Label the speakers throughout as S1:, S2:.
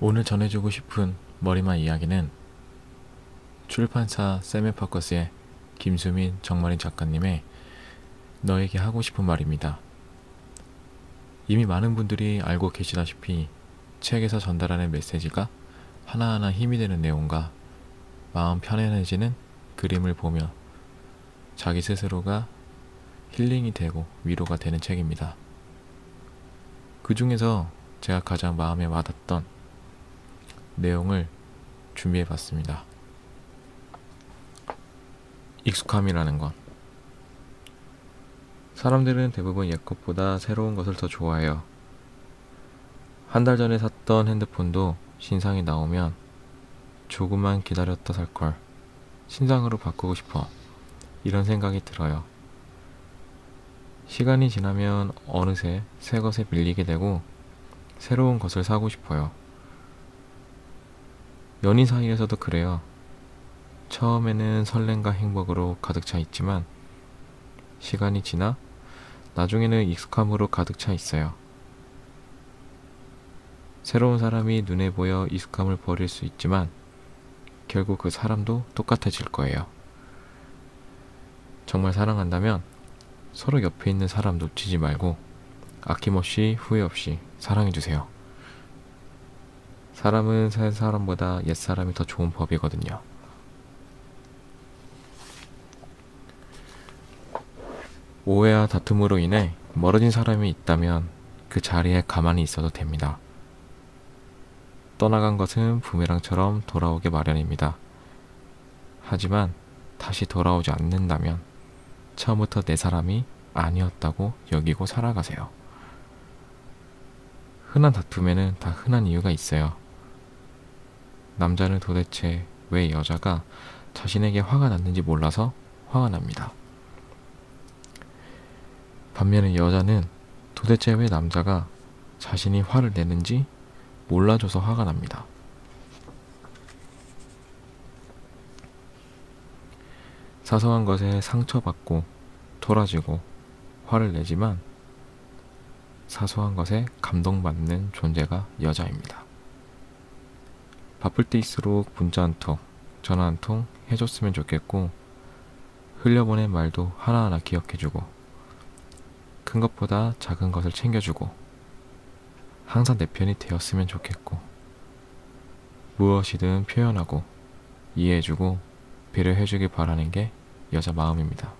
S1: 오늘 전해주고 싶은 머리만 이야기는 출판사 세메퍼커스의 김수민 정마린 작가님의 너에게 하고 싶은 말입니다. 이미 많은 분들이 알고 계시다시피 책에서 전달하는 메시지가 하나하나 힘이 되는 내용과 마음 편안해지는 그림을 보며 자기 스스로가 힐링이 되고 위로가 되는 책입니다. 그 중에서 제가 가장 마음에 와닿던 내용을 준비해봤습니다. 익숙함이라는 것. 사람들은 대부분 옛 것보다 새로운 것을 더 좋아해요. 한 달 전에 샀던 핸드폰도 신상이 나오면 조금만 기다렸다 살 걸, 신상으로 바꾸고 싶어, 이런 생각이 들어요. 시간이 지나면 어느새 새 것에 밀리게 되고 새로운 것을 사고 싶어요. 연인 사이에서도 그래요. 처음에는 설렘과 행복으로 가득 차 있지만 시간이 지나 나중에는 익숙함으로 가득 차 있어요. 새로운 사람이 눈에 보여 익숙함을 버릴 수 있지만 결국 그 사람도 똑같아질 거예요. 정말 사랑한다면 서로 옆에 있는 사람 놓치지 말고 아낌없이 후회 없이 사랑해주세요. 사람은 새 사람보다 옛 사람이 더 좋은 법이거든요. 오해와 다툼으로 인해 멀어진 사람이 있다면 그 자리에 가만히 있어도 됩니다. 떠나간 것은 부메랑처럼 돌아오게 마련입니다. 하지만 다시 돌아오지 않는다면 처음부터 내 사람이 아니었다고 여기고 살아가세요. 흔한 다툼에는 다 흔한 이유가 있어요. 남자는 도대체 왜 여자가 자신에게 화가 났는지 몰라서 화가 납니다. 반면에 여자는 도대체 왜 남자가 자신이 화를 내는지 몰라줘서 화가 납니다. 사소한 것에 상처받고 토라지고 화를 내지만 사소한 것에 감동받는 존재가 여자입니다. 바쁠 때일수록 문자 한 통, 전화 한 통 해줬으면 좋겠고 흘려보낸 말도 하나하나 기억해주고 큰 것보다 작은 것을 챙겨주고 항상 내 편이 되었으면 좋겠고 무엇이든 표현하고 이해해주고 배려해주길 바라는 게 여자 마음입니다.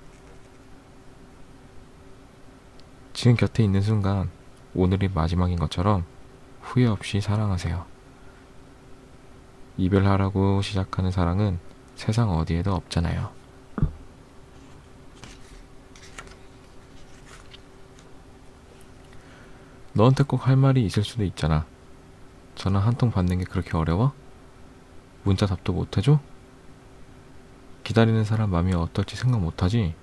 S1: 지금 곁에 있는 순간 오늘이 마지막인 것처럼 후회 없이 사랑하세요. 이별하라고 시작하는 사랑은 세상 어디에도 없잖아요. 너한테 꼭 할 말이 있을 수도 있잖아. 전화 한 통 받는 게 그렇게 어려워? 문자 답도 못해줘? 기다리는 사람 마음이 어떨지 생각 못하지?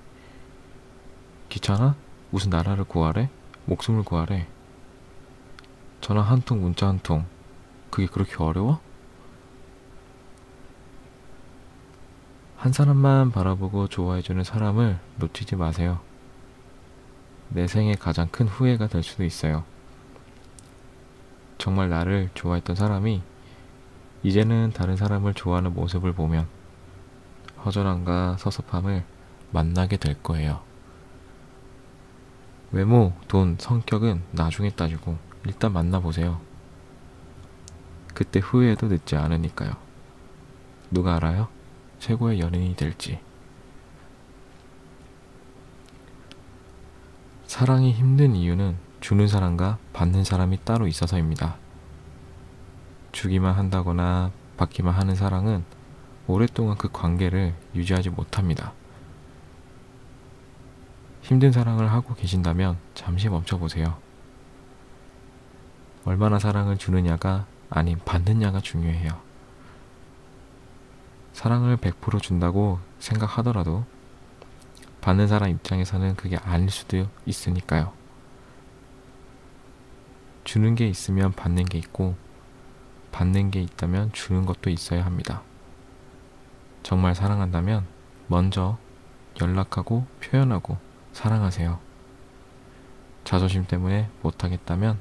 S1: 귀찮아? 무슨 나라를 구하래? 목숨을 구하래? 전화 한 통, 문자 한 통, 그게 그렇게 어려워? 한 사람만 바라보고 좋아해주는 사람을 놓치지 마세요. 내 생에 가장 큰 후회가 될 수도 있어요. 정말 나를 좋아했던 사람이 이제는 다른 사람을 좋아하는 모습을 보면 허전함과 섭섭함을 만나게 될 거예요. 외모, 돈, 성격은 나중에 따지고 일단 만나보세요. 그때 후회해도 늦지 않으니까요. 누가 알아요? 최고의 연인이 될지. 사랑이 힘든 이유는 주는 사람과 받는 사람이 따로 있어서입니다. 주기만 한다거나 받기만 하는 사랑은 오랫동안 그 관계를 유지하지 못합니다. 힘든 사랑을 하고 계신다면 잠시 멈춰보세요. 얼마나 사랑을 주느냐가 아닌 받느냐가 중요해요. 사랑을 100% 준다고 생각하더라도 받는 사람 입장에서는 그게 아닐 수도 있으니까요. 주는 게 있으면 받는 게 있고 받는 게 있다면 주는 것도 있어야 합니다. 정말 사랑한다면 먼저 연락하고 표현하고 사랑하세요. 자존심 때문에 못하겠다면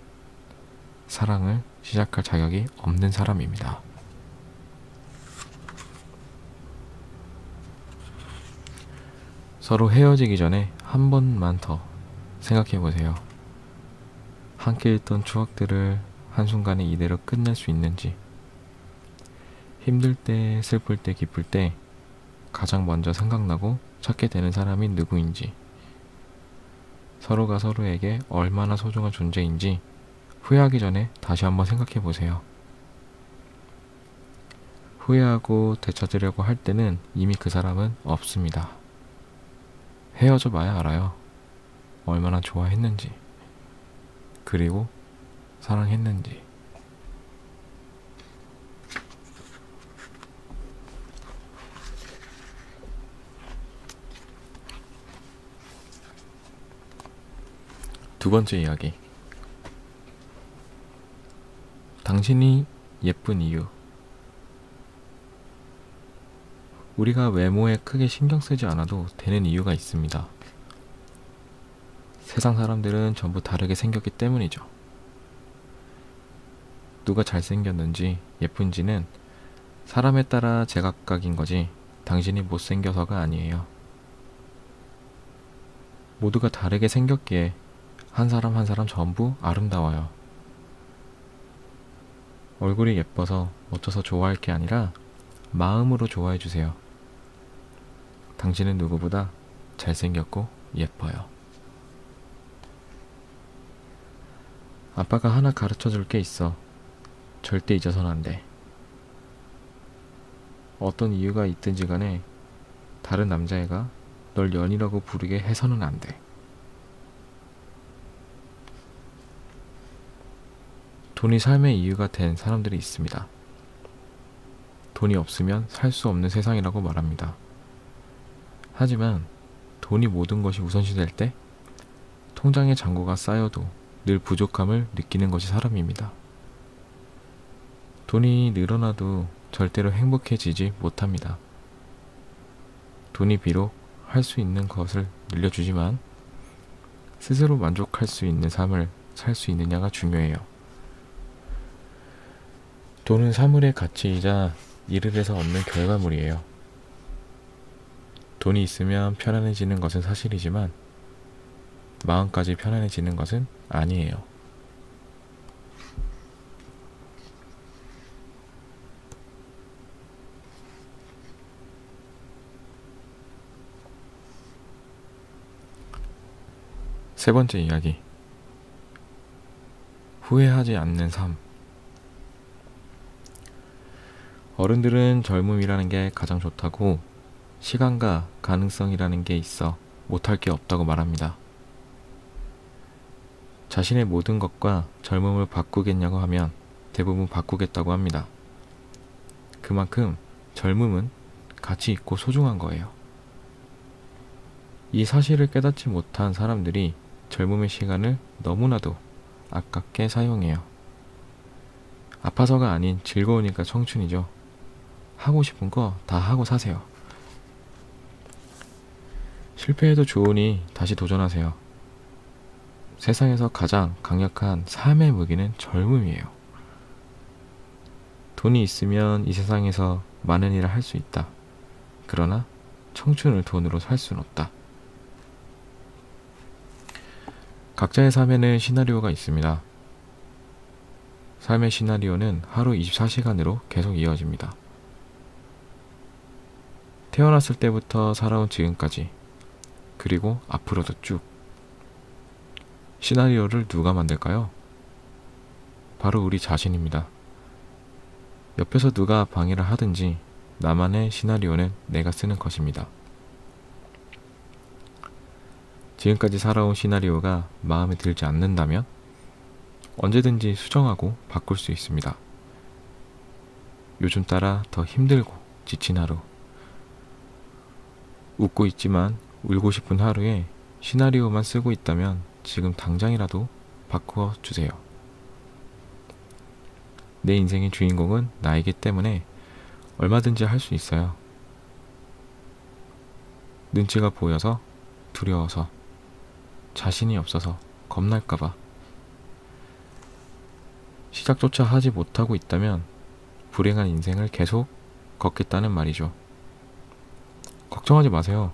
S1: 사랑을 시작할 자격이 없는 사람입니다. 서로 헤어지기 전에 한 번만 더 생각해 보세요. 함께 있던 추억들을 한순간에 이대로 끝낼 수 있는지, 힘들 때, 슬플 때, 기쁠 때 가장 먼저 생각나고 찾게 되는 사람이 누구인지, 서로가 서로에게 얼마나 소중한 존재인지 후회하기 전에 다시 한번 생각해 보세요. 후회하고 되찾으려고 할 때는 이미 그 사람은 없습니다. 헤어져 봐야 알아요. 얼마나 좋아했는지, 그리고 사랑했는지. 두 번째 이야기. 당신이 예쁜 이유. 우리가 외모에 크게 신경 쓰지 않아도 되는 이유가 있습니다. 세상 사람들은 전부 다르게 생겼기 때문이죠. 누가 잘생겼는지 예쁜지는 사람에 따라 제각각인 거지 당신이 못생겨서가 아니에요. 모두가 다르게 생겼기에 한 사람 한 사람 전부 아름다워요. 얼굴이 예뻐서 어쩌서 좋아할 게 아니라 마음으로 좋아해 주세요. 당신은 누구보다 잘생겼고 예뻐요. 아빠가 하나 가르쳐 줄 게 있어. 절대 잊어서는 안 돼. 어떤 이유가 있든지 간에 다른 남자애가 널 연이라고 부르게 해서는 안 돼. 돈이 삶의 이유가 된 사람들이 있습니다. 돈이 없으면 살 수 없는 세상이라고 말합니다. 하지만 돈이 모든 것이 우선시될 때 통장에 잔고가 쌓여도 늘 부족함을 느끼는 것이 사람입니다. 돈이 늘어나도 절대로 행복해지지 못합니다. 돈이 비록 할 수 있는 것을 늘려주지만 스스로 만족할 수 있는 삶을 살 수 있느냐가 중요해요. 돈은 사물의 가치이자 일을 해서 얻는 결과물이에요. 돈이 있으면 편안해지는 것은 사실이지만 마음까지 편안해지는 것은 아니에요. 세 번째 이야기. 후회하지 않는 삶. 어른들은 젊음이라는 게 가장 좋다고 시간과 가능성이라는 게 있어 못할 게 없다고 말합니다. 자신의 모든 것과 젊음을 바꾸겠냐고 하면 대부분 바꾸겠다고 합니다. 그만큼 젊음은 가치 있고 소중한 거예요. 이 사실을 깨닫지 못한 사람들이 젊음의 시간을 너무나도 아깝게 사용해요. 아파서가 아닌 즐거우니까 청춘이죠. 하고 싶은 거 다 하고 사세요. 실패해도 좋으니 다시 도전하세요. 세상에서 가장 강력한 삶의 무기는 젊음이에요. 돈이 있으면 이 세상에서 많은 일을 할 수 있다. 그러나 청춘을 돈으로 살 수는 없다. 각자의 삶에는 시나리오가 있습니다. 삶의 시나리오는 하루 24시간으로 계속 이어집니다. 태어났을 때부터 살아온 지금까지, 그리고 앞으로도 쭉. 시나리오를 누가 만들까요? 바로 우리 자신입니다. 옆에서 누가 방해를 하든지 나만의 시나리오는 내가 쓰는 것입니다. 지금까지 살아온 시나리오가 마음에 들지 않는다면 언제든지 수정하고 바꿀 수 있습니다. 요즘 따라 더 힘들고 지친 하루, 웃고 있지만 울고 싶은 하루에 시나리오만 쓰고 있다면 지금 당장이라도 바꾸어 주세요. 내 인생의 주인공은 나이기 때문에 얼마든지 할 수 있어요. 눈치가 보여서, 두려워서, 자신이 없어서, 겁날까봐. 시작조차 하지 못하고 있다면 불행한 인생을 계속 걷겠다는 말이죠. 걱정하지 마세요.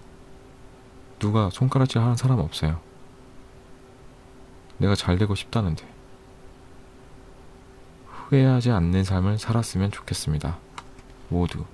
S1: 누가 손가락질 하는 사람 없어요. 내가 잘 되고 싶다는데. 후회하지 않는 삶을 살았으면 좋겠습니다. 모두.